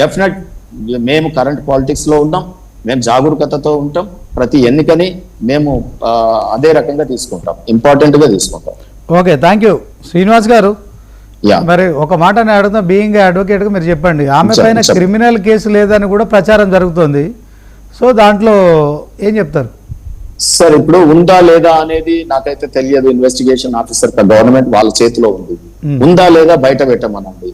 Definite మేము current politics లో ఉన్నాం, మేము జాగరూకతతో ఉంటాం, ప్రతి ఎన్నికని మేము అదే రకంగా తీసుకుంటాం, ఇంపార్టెంట్ గా తీసుకుంటాం. ఓకే, థ్యాంక్ యూ శ్రీనివాస్ గారు. మరి ఒక మాట నేను అడుగుతా, బీయింగ్ అడ్వకేట్ గా మీరు చెప్పండి, ఆమె పైన క్రిమినల్ కేసు లేదని కూడా ప్రచారం జరుగుతుంది, సో దాంట్లో ఏం చెప్తారు సార్? ఇప్పుడు ఉందా లేదా అనేది నాకైతే తెలియదు, ఇన్వెస్టిగేషన్ ఆఫీసర్ గవర్నమెంట్ వాళ్ళ చేతిలో ఉంది. ఉందా లేదా బయట పెట్టమనండి,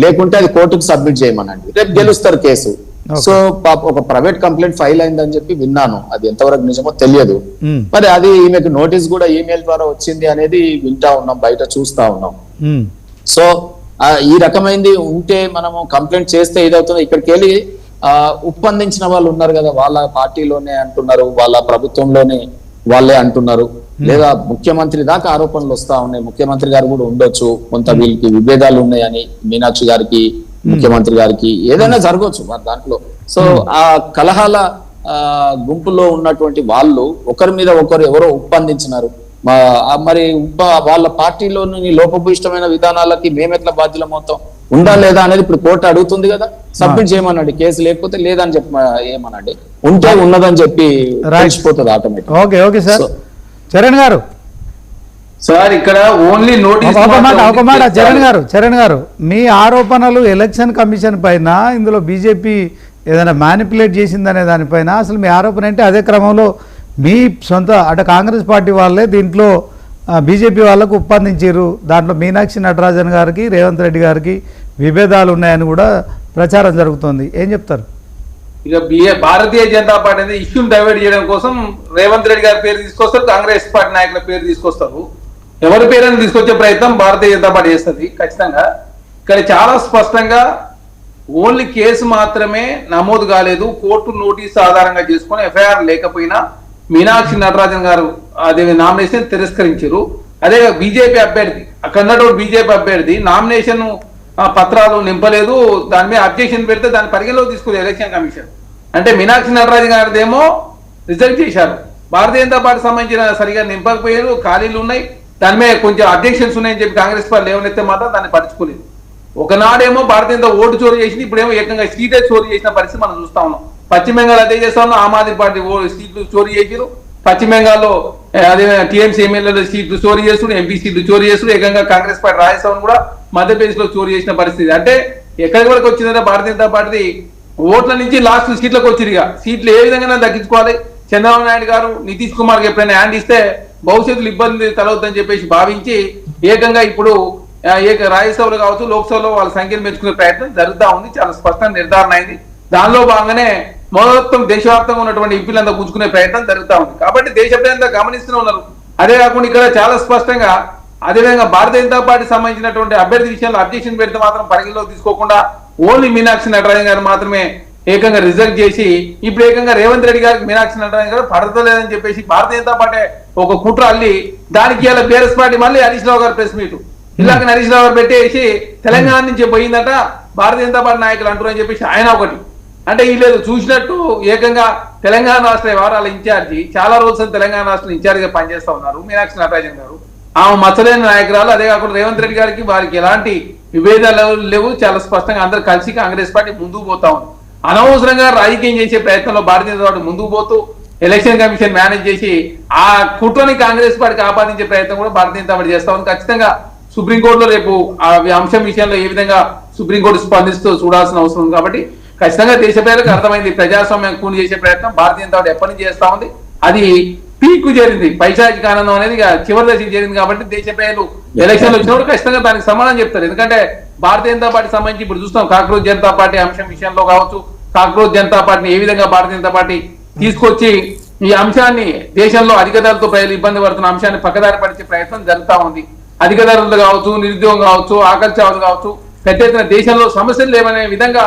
లేకుంటే అది కోర్టుకు సబ్మిట్ చేయమనండి, రేపు గెలుస్తారు కేసు. సో ఒక ప్రైవేట్ కంప్లైంట్ ఫైల్ అయిందని చెప్పి విన్నాను, అది ఎంతవరకు నిజమో తెలియదు. మరి అది ఈమెకు నోటీస్ కూడా ఈమెయిల్ ద్వారా వచ్చింది అనేది వింటా ఉన్నాం, బయట చూస్తా ఉన్నాం. సో ఈ రకమైనది ఉంటే మనము కంప్లైంట్ చేస్తే ఇదవుతుంది. ఇక్కడికి వెళ్ళి ఉప్పందించిన వాళ్ళు ఉన్నారు కదా, వాళ్ళ పార్టీలోనే అంటున్నారు, వాళ్ళ ప్రభుత్వంలోనే వాళ్ళే అంటున్నారు, లేదా ముఖ్యమంత్రి దాకా ఆరోపణలు వస్తా ఉన్నాయి. ముఖ్యమంత్రి గారు కూడా ఉండొచ్చు, కొంత వీళ్ళకి విభేదాలు ఉన్నాయని, మీనాక్షి గారికి ముఖ్యమంత్రి గారికి ఏదైనా జరగవచ్చు మరి దాంట్లో. సో ఆ కలహాల గుంపులో ఉన్నటువంటి వాళ్ళు ఒకరి మీద ఒకరు ఎవరో ఉప్పందించినారు, మరి వాళ్ళ పార్టీలోని లోపభూయిష్టమైన విధానాలకి మేమెట్లా బాధ్యులం అవుతాం? ఉందా లేదా అనేది ఇప్పుడు కోర్టు అడుగుతుంది కదా, సబ్మిట్ చేయమనండి కేసు, లేకపోతే లేదని చెప్పి ఏమనండి, ఉంటే ఉన్నదని చెప్పి రాసిపోతుంది automatic. Okay okay sir. Charan garu sir, ఇక్కడ ఓన్లీ నోటీస్ ఒక మాట చరణ్ గారు, మీ ఆరోపణలు ఎలక్షన్ కమిషన్ పైన, ఇందులో బీజేపీ ఏదైనా మ్యానిపులేట్ చేసిందనే దానిపైన అసలు మీ ఆరోపణ ఏంటి? అదే క్రమంలో మీ సొంత అటు కాంగ్రెస్ పార్టీ వాళ్ళే దీంట్లో బీజేపీ వాళ్ళకు ఒప్పందించారు, దాంట్లో మీనాక్షి నటరాజన్ గారికి రేవంత్ రెడ్డి గారికి విభేదాలు ఉన్నాయని కూడా ప్రచారం జరుగుతుంది, ఏం చెప్తారు? ఇక భారతీయ జనతా పార్టీ అనేది ఇష్యూని డైవర్ట్ చేయడం కోసం రేవంత్ రెడ్డి గారి పేరు తీసుకొస్తారు, కాంగ్రెస్ పార్టీ నాయకుల పేరు తీసుకొస్తారు. ఎవరి పేరుని తీసుకొచ్చే ప్రయత్నం భారతీయ జనతా పార్టీ చేస్తుంది ఖచ్చితంగా. ఇక్కడ చాలా స్పష్టంగా ఓన్లీ కేసు మాత్రమే నమోదు కాలేదు, కోర్టు నోటీస్ ఆధారంగా చేసుకొని ఎఫ్ఐఆర్ లేకపోయినా మీనాక్షి నటరాజన్ గారు అదే నామినేషన్ తిరస్కరించారు. అదే బీజేపీ అభ్యర్థి, అక్కడ ఉన్నటువంటి బీజేపీ అభ్యర్థి నామినేషన్ పత్రాలు నింపలేదు, దాని మీద అబ్జెక్షన్ పెడితే దాన్ని పరిగణలోకి తీసుకుంది ఎలక్షన్ కమిషన్. అంటే మీనాక్షి నటరాజన్ గారిదేమో రిజెక్ట్ చేశారు, భారతీయ జనతా పార్టీ సంబంధించిన సరిగా నింపకపోయారు, ఖాళీలు ఉన్నాయి, దాని మీద కొంచెం అబ్జెక్షన్స్ ఉన్నాయని చెప్పి కాంగ్రెస్ పార్టీ లేవనెత్తే మాత్రం దాన్ని పట్టించుకోలేదు. ఒకనాడేమో భారతీయ జనతా ఓటు చోరీ చేసింది, ఇప్పుడేమో ఏకంగా సీటే చోరీ చేసిన పరిస్థితి మనం చూస్తా ఉన్నాం. పశ్చిమ బెంగాల్ అదే చేస్తా ఉన్నాం, ఆమ్ ఆద్మీ పార్టీ సీట్లు చోరీ చేసారు, పశ్చిమ బెంగాల్లో అదే టీఎంసీ ఎమ్మెల్యేల సీట్లు చోరీ చేస్తున్నారు, ఎంపీ సీట్లు చోరీ చేస్తున్నారు, ఏకంగా కాంగ్రెస్ పార్టీ రాజస్థాన్ కూడా మధ్యప్రదేశ్ లో చోరీ చేసిన పరిస్థితి. అంటే ఎక్కడి వరకు వచ్చిందంటే భారతీయ జనతా పార్టీ ఓట్ల నుంచి లాస్ట్ సీట్లకు వచ్చిరుగా, సీట్లు ఏ విధంగా దక్కించుకోవాలి, చంద్రబాబు నాయుడు గారు నితీష్ కుమార్ కి ఎప్పుడైనా హ్యాండ్ ఇస్తే భవిష్యత్తులో ఇబ్బంది తలవుతుందని చెప్పేసి భావించి ఏకంగా ఇప్పుడు రాజ్యసభలో కావచ్చు లోక్సభలో వాళ్ళ సంఖ్యను పెంచుకునే ప్రయత్నం జరుగుతూ ఉంది, చాలా స్పష్టంగా నిర్ధారణ అయింది. దానిలో భాగంగానే మొత్తం దేశవ్యాప్తంగా ఉన్నటువంటి ఎంపీలంతా గుంజుకునే ప్రయత్నం జరుగుతూ ఉంది. కాబట్టి దేశ ప్రజలంతా గమనిస్తూనే ఉన్నారు. అదే కాకుండా ఇక్కడ చాలా స్పష్టంగా అదేవిధంగా భారతీయ జనతా పార్టీ సంబంధించినటువంటి అభ్యర్థి విషయంలో అబ్జెక్షన్ పెడితే మాత్రం పరిగణలోకి తీసుకోకుండా ఓన్లీ మీనాక్షి నటరాజన్ గారు మాత్రమే ఏకంగా రిజెక్ట్ చేసి ఇప్పుడు ఏకంగా రేవంత్ రెడ్డి గారికి మీనాక్షి నటరాజన్ గారు పడతలేదని చెప్పేసి భారతీయ జనతా పార్టీ ఒక కుట్ర అల్లి దానికి ఇలా బీఆర్ఎస్ పార్టీ మళ్ళీ హరీష్ రావు గారు ప్రెస్ మీట్ ఇలాగ హరీష్ రావు గారు పెట్టేసి తెలంగాణ నుంచి పోయిందట భారతీయ జనతా పార్టీ నాయకులు అంటారు అని చెప్పేసి ఆయన ఒకటి అంటే ఈ లేదు చూసినట్టు ఏకంగా తెలంగాణ రాష్ట్ర వ్యవహారాల ఇన్ఛార్జి చాలా రోజులు తెలంగాణ రాష్ట్ర ఇన్ఛార్జిగా పనిచేస్తా ఉన్నారు మీనాక్షి నటరాజన్ గారు, ఆమె మచ్చలేని నాయకురాలు. అదే కాకుండా రేవంత్ రెడ్డి గారికి వారికి ఎలాంటి విభేదాలు లేవు, చాలా స్పష్టంగా అందరు కలిసి కాంగ్రెస్ పార్టీ ముందుకు పోతా ఉంది. అనవసరంగా రాజకీయం చేసే ప్రయత్నంలో భారతీయ జనతా పార్టీ ముందుకు పోతూ ఎలక్షన్ కమిషన్ మేనేజ్ చేసి ఆ కుట్రని కాంగ్రెస్ పార్టీకి ఆపాదించే ప్రయత్నం కూడా భారతీయ జనతా పార్టీ చేస్తా ఉంది. ఖచ్చితంగా సుప్రీంకోర్టులో రేపు ఆ అంశం విషయంలో ఏ విధంగా సుప్రీంకోర్టు స్పందిస్తూ చూడాల్సిన అవసరం ఉంది. కాబట్టి ఖచ్చితంగా దేశ ప్రజలకు అర్థమైంది ప్రజాస్వామ్యం కూని చేసే ప్రయత్నం భారతీయ జనతా పార్టీ ఎప్పటి నుంచి చేస్తా ఉంది. అది పీక్ చేరింది, పైశాచిక ఆనందం అనేది చివరి దశకి చేరింది. కాబట్టి దేశ ప్రజలు ఎలక్షన్లు వచ్చినప్పుడు ఖచ్చితంగా దానికి సమాధానం చెప్తారు. ఎందుకంటే భారతీయ జనతా పార్టీ సంబంధించి ఇప్పుడు చూస్తాం కాక్రోచ్ జనతా పార్టీ అంశం విషయంలో కావచ్చు, కాక్రోచ్ జనతా పార్టీని ఏ విధంగా భారతీయ జనతా పార్టీ తీసుకొచ్చి ఈ అంశాన్ని దేశంలో అధిక ధరలతో ప్రజలు ఇబ్బంది పడుతున్న అంశాన్ని పక్కదారి పడిచే ప్రయత్నం జరుగుతూ ఉంది. అధిక ధరలు కావచ్చు, నిరుద్యోగం కావచ్చు, ఆకలి చావులు కావచ్చు, పెద్ద ఎత్తున దేశంలో సమస్యలు లేవనే విధంగా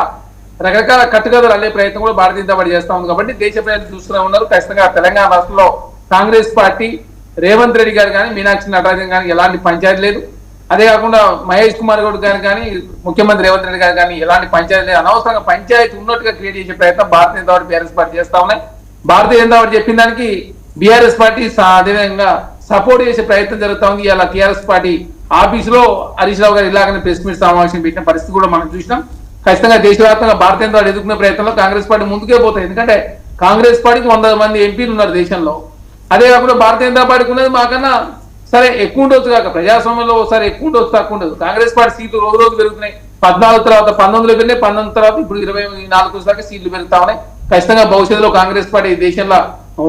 రకరకాల కట్టుకథలు అల్లే ప్రయత్నం కూడా భారతీయ జనతా పార్టీ చేస్తా ఉంది. కాబట్టి దేశ ప్రజలు చూస్తూనే ఉన్నారు. ఖచ్చితంగా తెలంగాణ రాష్ట్రంలో కాంగ్రెస్ పార్టీ రేవంత్ రెడ్డి గారు కానీ మీనాక్షి నటరాజన్ కానీ ఎలాంటి పంచాయతీ లేదు. అదే కాకుండా మహేష్ కుమార్ గౌడ్ గారు కానీ ముఖ్యమంత్రి రేవంత్ రెడ్డి గారు కానీ ఎలాంటి పంచాయతీ లేదు. అనవసరంగా పంచాయతీ ఉన్నట్టుగా క్రియేట్ చేసే ప్రయత్నం Bharatiya Janata party BRS party చేస్తా ఉన్నాయి. భారతీయ జనతా పార్టీ చెప్పిన దానికి బీఆర్ఎస్ పార్టీ అదేవిధంగా సపోర్ట్ చేసే ప్రయత్నం జరుగుతా ఉంది. ఇలా టీఆర్ఎస్ పార్టీ ఆఫీసులో హరీష్ రావు గారు ఇలాగనే ప్రెస్ మీట్ సమావేశం పెట్టిన పరిస్థితి కూడా మనం చూసినాం. ఖచ్చితంగా దేశవ్యాప్తంగా భారతీయ జనతా పార్టీ ఎదుర్కొనే ప్రయత్నంలో కాంగ్రెస్ పార్టీ ముందుకే పోతుంది. ఎందుకంటే కాంగ్రెస్ పార్టీకి 100 మంది ఎంపీలు ఉన్నారు దేశంలో. అదే కాకుండా భారతీయ జనతా పార్టీకి ఉన్నది మాకన్నా సరే ఎక్కువ ఉండొచ్చు కాక, ప్రజాస్వామ్యంలో ఒకసారి ఎక్కువ ఉండొచ్చు తక్కువ ఉండదు. కాంగ్రెస్ పార్టీ సీట్లు రోజు రోజు పెరుగుతున్నాయి. 14 తర్వాత 19లో పెరిగినాయి, 19 తర్వాత ఇప్పుడు 24 దాకా సీట్లు పెరుగుతా ఉన్నాయి. ఖచ్చితంగా భవిష్యత్తులో కాంగ్రెస్ పార్టీ దేశంలో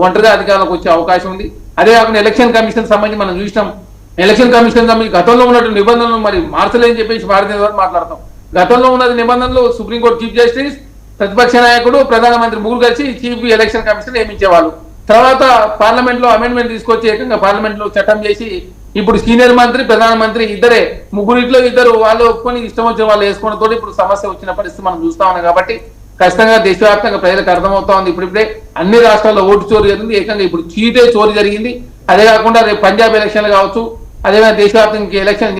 ఒంటరిగా అధికారంలోకి వచ్చే అవకాశం ఉంది. అదే కాకుండా ఎలక్షన్ కమిషన్ సంబంధించి మనం చూసినాం. ఎలక్షన్ కమిషన్ సంబంధించి గతంలో ఉన్నటువంటి నిబంధనలు మరి మార్చలేని చెప్పేసి భారతీయ జనతా పార్టీ మాట్లాడతాం. గతంలో ఉన్నది నిబంధనలు సుప్రీంకోర్టు చీఫ్ జస్టిస్, ప్రతిపక్ష నాయకుడు, ప్రధానమంత్రి ముగ్గురు కలిసి చీఫ్ ఎలక్షన్ కమిషన్ నియమించేవాళ్ళు. తర్వాత పార్లమెంట్ లో అమెండ్మెంట్ తీసుకొచ్చి ఏకంగా పార్లమెంట్ లో చట్టం చేసి ఇప్పుడు సీనియర్ మంత్రి, ప్రధానమంత్రి ఇద్దరే, ముగ్గురిట్లో ఇద్దరు వాళ్ళు ఒప్పుకొని ఇష్టం వచ్చిన వాళ్ళు వేసుకోవడంతో ఇప్పుడు సమస్య వచ్చిన పరిస్థితి మనం చూస్తా ఉన్నాం. కాబట్టి ఖచ్చితంగా దేశవ్యాప్తంగా ప్రజలకు అర్థమవుతా ఉంది. ఇప్పుడిప్పుడే అన్ని రాష్ట్రాల్లో ఓటు చోరీ జరిగింది, ఏకంగా ఇప్పుడు చీటే చోరీ జరిగింది. అదే కాకుండా రేపు పంజాబ్ ఎలక్షన్లు కావచ్చు, అదేవిధంగా దేశవ్యాప్తంగా ఎలక్షన్